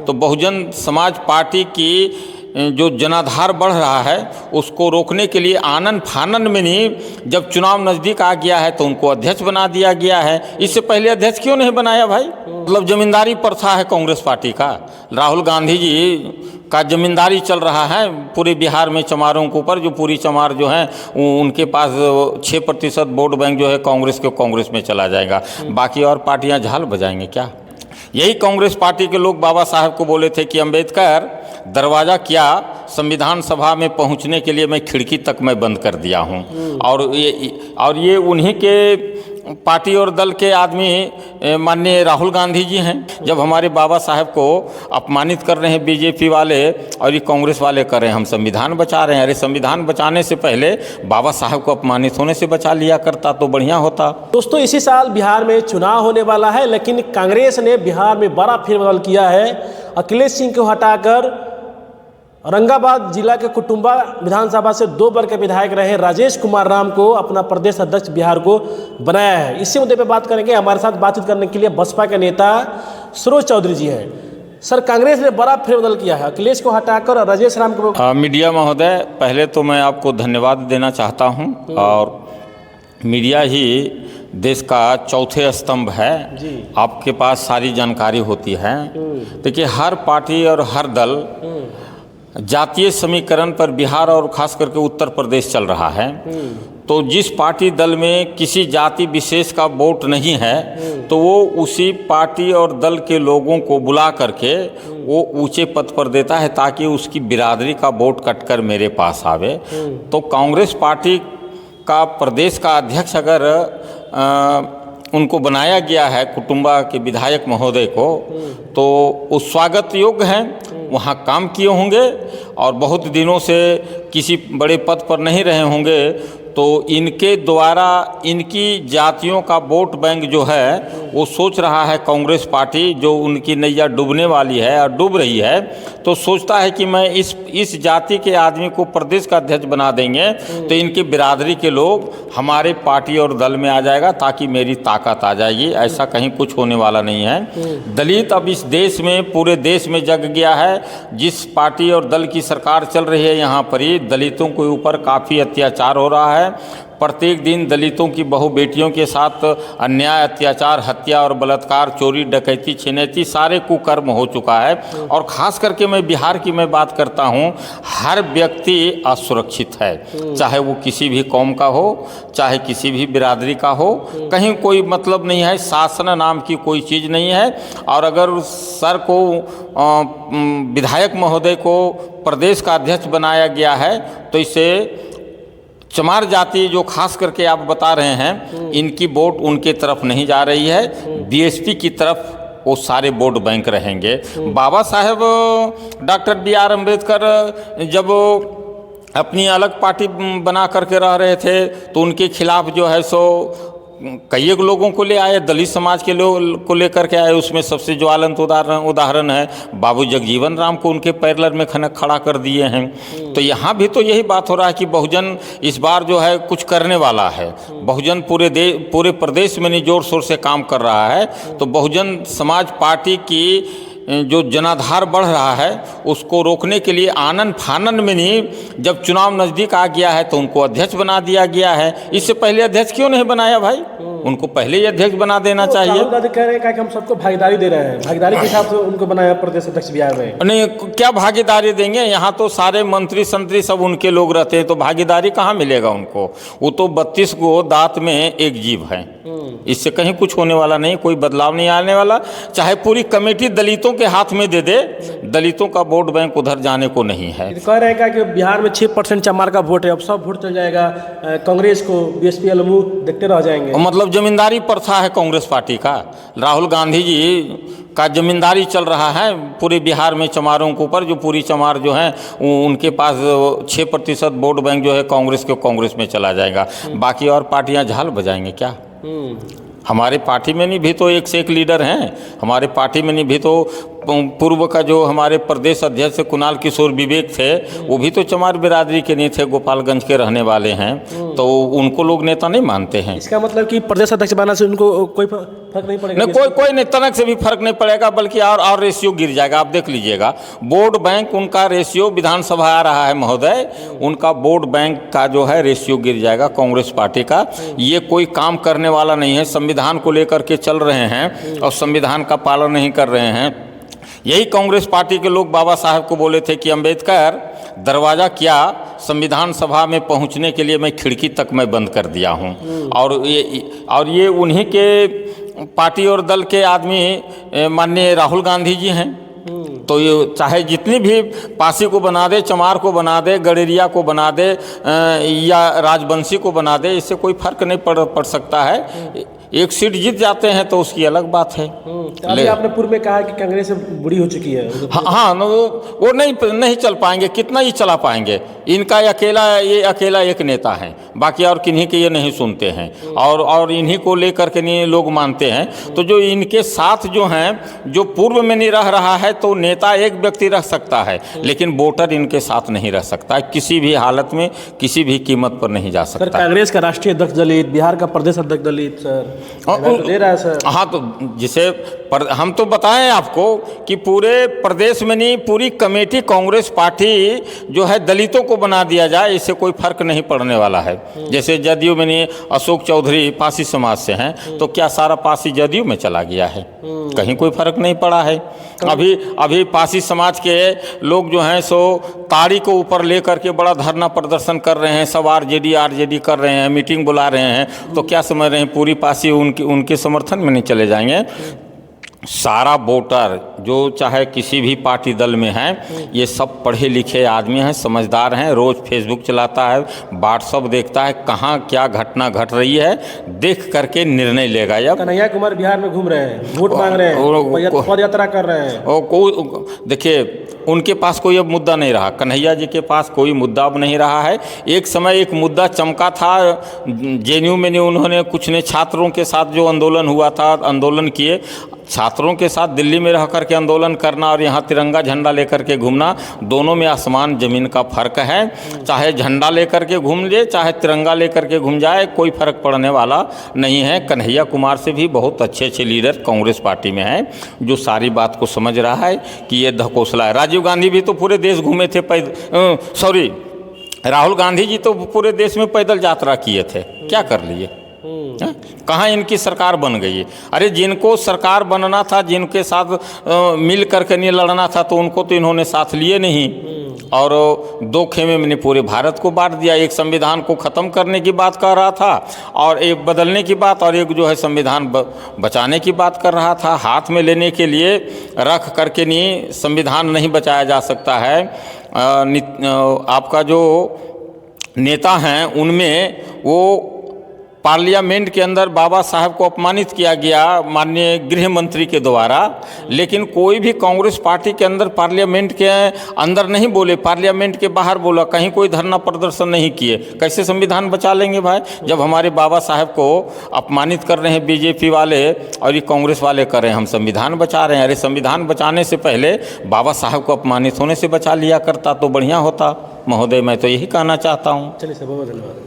तो बहुजन समाज पार्टी की जो जनाधार बढ़ रहा है उसको रोकने के लिए आनन फानन में नहीं, जब चुनाव नज़दीक आ गया है तो उनको अध्यक्ष बना दिया गया है। इससे पहले अध्यक्ष क्यों नहीं बनाया भाई? मतलब जमींदारी प्रथा है कांग्रेस पार्टी का। राहुल गांधी जी का जमींदारी चल रहा है पूरे बिहार में चमारों के ऊपर, जो पूरी चमार जो है उनके पास 6% वोट बैंक जो है कांग्रेस में चला जाएगा, बाकी और पार्टियां झाल बजाएंगे क्या? यही कांग्रेस पार्टी के लोग बाबा साहब को बोले थे कि अंबेडकर दरवाज़ा क्या, संविधान सभा में पहुंचने के लिए मैं खिड़की तक मैं बंद कर दिया हूं। और ये उन्हीं के पार्टी और दल के आदमी माननीय राहुल गांधी जी हैं। जब हमारे बाबा साहब को अपमानित कर रहे हैं बीजेपी वाले और ये कांग्रेस वाले कर रहे हैं, हम संविधान बचा रहे हैं। अरे संविधान बचाने से पहले बाबा साहब को अपमानित होने से बचा लिया करता तो बढ़िया होता। दोस्तों, इसी साल बिहार में चुनाव होने वाला है, लेकिन कांग्रेस ने बिहार में बड़ा फेरबदल किया है। अखिलेश सिंह को हटाकर औरंगाबाद जिला के कुटुंबा विधानसभा से 2 बार के विधायक रहे राजेश कुमार राम को अपना प्रदेश अध्यक्ष बिहार को बनाया है। इसी मुद्दे पे बात करेंगे। हमारे साथ बातचीत करने के लिए बसपा के नेता सरोज चौधरी जी हैं। सर, कांग्रेस ने बड़ा फेरबदल किया है, अखिलेश को हटाकर और राजेश राम को। मीडिया महोदय, पहले तो मैं आपको धन्यवाद देना चाहता हूँ। और मीडिया ही देश का चौथे स्तंभ है जी। आपके पास सारी जानकारी होती है। देखिए, हर पार्टी और हर दल जातीय समीकरण पर बिहार और खास करके उत्तर प्रदेश चल रहा है। तो जिस पार्टी दल में किसी जाति विशेष का वोट नहीं है तो वो उसी पार्टी और दल के लोगों को बुला करके वो ऊंचे पद पर देता है ताकि उसकी बिरादरी का वोट कटकर मेरे पास आवे। तो कांग्रेस पार्टी का प्रदेश का अध्यक्ष अगर उनको बनाया गया है कुटुंबा के विधायक महोदय को, तो वो स्वागत योग्य हैं। वहाँ काम किए होंगे और बहुत दिनों से किसी बड़े पद पर नहीं रहे होंगे, तो इनके द्वारा इनकी जातियों का वोट बैंक जो है वो सोच रहा है कांग्रेस पार्टी, जो उनकी नैया डूबने वाली है और डूब रही है, तो सोचता है कि मैं इस जाति के आदमी को प्रदेश का अध्यक्ष बना देंगे तो इनके बिरादरी के लोग हमारे पार्टी और दल में आ जाएगा ताकि मेरी ताकत आ जाएगी। ऐसा कहीं कुछ होने वाला नहीं है। दलित अब इस देश में, पूरे देश में जग गया है। जिस पार्टी और दल की सरकार चल रही है यहाँ पर ही दलितों के ऊपर काफ़ी अत्याचार हो रहा है। प्रत्येक दिन दलितों की बहु बेटियों के साथ अन्याय, अत्याचार, हत्या और बलात्कार, चोरी, डकैती, छिनैती सारे कुकर्म हो चुका है। और ख़ास करके मैं बिहार की मैं बात करता हूँ, हर व्यक्ति असुरक्षित है, चाहे वो किसी भी कौम का हो, चाहे किसी भी बिरादरी का हो, कहीं कोई मतलब नहीं है, शासन नाम की कोई चीज़ नहीं है। और अगर सर को विधायक महोदय को प्रदेश का अध्यक्ष बनाया गया है तो इससे चमार जाति जो खास करके आप बता रहे हैं, इनकी वोट उनके तरफ नहीं जा रही है, बीएसपी की तरफ वो सारे वोट बैंक रहेंगे। बाबा साहेब डॉक्टर BR अम्बेडकर जब अपनी अलग पार्टी बना करके रह रहे थे तो उनके खिलाफ जो है सो कई एक लोगों को ले आए, दलित समाज के लोग को लेकर के आए। उसमें सबसे ज्वलंत उदाहरण है बाबू जगजीवन राम को उनके पैरेलल में खड़ा कर दिए हैं। तो यहाँ भी तो यही बात हो रहा है कि बहुजन इस बार जो है कुछ करने वाला है। बहुजन पूरे प्रदेश में नहीं जोर शोर से काम कर रहा है। तो बहुजन समाज पार्टी की जो जनाधार बढ़ रहा है उसको रोकने के लिए आनन फानन में नहीं, जब चुनाव नज़दीक आ गया है तो उनको अध्यक्ष बना दिया गया है। इससे पहले अध्यक्ष क्यों नहीं बनाया भाई? उनको पहले ही अध्यक्ष बना देना चाहिए। राहुल गांधी कह रहे हैं कि हम सबको भागीदारी दे रहे हैं, भागीदारी के हिसाब से उनको बनाया प्रदेश अध्यक्ष बिहार में। नहीं, क्या भागीदारी देंगे? यहाँ तो सारे मंत्री संतरी सब उनके लोग रहते हैं, तो भागीदारी कहाँ मिलेगा उनको? वो तो 32 को दांत में एक जीभ है। इससे कहीं कुछ होने वाला नहीं, कोई बदलाव नहीं आने वाला। चाहे पूरी कमेटी दलितों के हाथ में दे दे, दलितों का वोट बैंक उधर जाने को नहीं है। कह रहे हैं कि बिहार में 6% चमार का वोट है, अब सब वोट चल जाएगा कांग्रेस को, बीएसपी अलमू देखते रह जाएंगे। मतलब जमींदारी प्रथा है कांग्रेस पार्टी का। राहुल गांधी जी का जमींदारी चल रहा है पूरे बिहार में चमारों के ऊपर, जो पूरी चमार जो है उनके पास 6% वोट बैंक जो है कांग्रेस में चला जाएगा, बाकी और पार्टियां झाल बजाएंगे क्या? हमारे पार्टी में नहीं भी तो एक से एक लीडर हैं, हमारे पार्टी में नहीं भी तो पूर्व का जो हमारे प्रदेश अध्यक्ष कुणाल किशोर विवेक थे, वो भी तो चमार बिरादरी के नहीं थे, गोपालगंज के रहने वाले हैं, तो उनको लोग नेता नहीं मानते हैं। इसका मतलब कि प्रदेश अध्यक्ष बनने से उनको कोई फर्क नहीं पड़ेगा? नहीं, कोई नहीं, तनक से भी फर्क नहीं पड़ेगा, बल्कि और रेशियो गिर जाएगा। आप देख लीजिएगा, वोट बैंक उनका रेशियो, विधानसभा आ रहा है महोदय, उनका वोट बैंक का जो है रेशियो गिर जाएगा कांग्रेस पार्टी का। ये कोई काम करने वाला नहीं है, संविधान को लेकर के चल रहे हैं और संविधान का पालन नहीं कर रहे हैं। यही कांग्रेस पार्टी के लोग बाबा साहब को बोले थे कि अंबेडकर दरवाज़ा क्या, संविधान सभा में पहुंचने के लिए मैं खिड़की तक मैं बंद कर दिया हूं। और ये उन्हीं के पार्टी और दल के आदमी माननीय राहुल गांधी जी हैं। तो ये चाहे जितनी भी पासी को बना दे, चमार को बना दे, गडेरिया को बना दे या राजवंशी को बना दे, इससे कोई फर्क नहीं पड़ सकता है। एक सीट जीत जाते हैं तो उसकी अलग बात है। अभी आपने पूर्व में कहा कि कांग्रेस बुरी हो चुकी है। हाँ, वो नहीं चल पाएंगे, कितना ही चला पाएंगे। इनका ये अकेला एक नेता है, बाकी और किन्हीं के ये नहीं सुनते हैं और इन्हीं को लेकर के नहीं लोग मानते हैं। तो जो इनके साथ जो हैं, जो पूर्व में नहीं रह रहा है, तो नेता एक व्यक्ति रह सकता है, लेकिन वोटर इनके साथ नहीं रह सकता, किसी भी हालत में किसी भी कीमत पर नहीं जा सकता। कांग्रेस का राष्ट्रीय अध्यक्ष दलित, बिहार का प्रदेश अध्यक्ष दलित, सर दे रहा है सर। हाँ, तो जिसे हम तो बताएं आपको कि पूरे प्रदेश में नहीं, पूरी कमेटी कांग्रेस पार्टी जो है दलितों को बना दिया जाए, इससे कोई फर्क नहीं पड़ने वाला है। जैसे जदयू में नहीं, अशोक चौधरी पासी समाज से हैं, तो क्या सारा पासी जदयू में चला गया है? कहीं कोई फर्क नहीं पड़ा है। अभी पासी समाज के लोग जो हैं सो ताड़ी को ऊपर लेकर के बड़ा धरना प्रदर्शन कर रहे हैं, सब आरजेडी कर रहे हैं, मीटिंग बुला रहे हैं। तो क्या समझ रहे हैं पूरी पासी उनके समर्थन में नहीं चले जाएंगे? सारा वोटर जो चाहे किसी भी पार्टी दल में हैं, ये सब पढ़े लिखे आदमी हैं, समझदार हैं। रोज़ फेसबुक चलाता है, व्हाट्सअप देखता है, कहाँ क्या घटना घट रही है, देख करके निर्णय लेगा। अब कन्हैया कुमार बिहार में घूम रहे हैं, वोट मांग रहे हैं, पद यात्रा कर रहे हैं। देखिए, उनके पास कोई अब मुद्दा नहीं रहा, कन्हैया जी के पास कोई मुद्दा अब नहीं रहा है। एक समय एक मुद्दा चमका था, जेएनयू में उन्होंने कुछ ने छात्रों के साथ जो आंदोलन हुआ था, आंदोलन किए, छात्रों के साथ दिल्ली में रह करके आंदोलन करना और यहाँ तिरंगा झंडा लेकर के घूमना, दोनों में आसमान ज़मीन का फ़र्क है। चाहे झंडा लेकर के घूम ले, चाहे तिरंगा लेकर के घूम जाए, कोई फ़र्क पड़ने वाला नहीं है। कन्हैया कुमार से भी बहुत अच्छे लीडर कांग्रेस पार्टी में हैं, जो सारी बात को समझ रहा है कि ये धकोसला है। राजीव गांधी भी तो पूरे देश घूमे थे, राहुल गांधी जी तो पूरे देश में पैदल यात्रा किए थे, क्या कर लिए? कहाँ इनकी सरकार बन गई है? अरे जिनको सरकार बनना था, जिनके साथ मिल करके नहीं लड़ना था, तो उनको तो इन्होंने साथ लिए नहीं और दो खेमे में पूरे भारत को बांट दिया। एक संविधान को ख़त्म करने की बात कर रहा था और एक बदलने की बात, और एक जो है संविधान बचाने की बात कर रहा था। हाथ में लेने के लिए रख करके नहीं, संविधान नहीं बचाया जा सकता है। आपका जो नेता हैं उनमें वो पार्लियामेंट के अंदर बाबा साहब को अपमानित किया गया माननीय गृह मंत्री के द्वारा, लेकिन कोई भी कांग्रेस पार्टी के अंदर पार्लियामेंट के अंदर नहीं बोले, पार्लियामेंट के बाहर बोला, कहीं कोई धरना प्रदर्शन नहीं किए। कैसे संविधान बचा लेंगे भाई, जब हमारे बाबा साहब को अपमानित कर रहे हैं बीजेपी वाले और ये कांग्रेस वाले कर रहे हैं हम संविधान बचा रहे हैं। अरे संविधान बचाने से पहले बाबा साहब को अपमानित होने से बचा लिया करता तो बढ़िया होता। महोदय, मैं तो यही कहना चाहता हूँ। चलिए सर, बहुत धन्यवाद।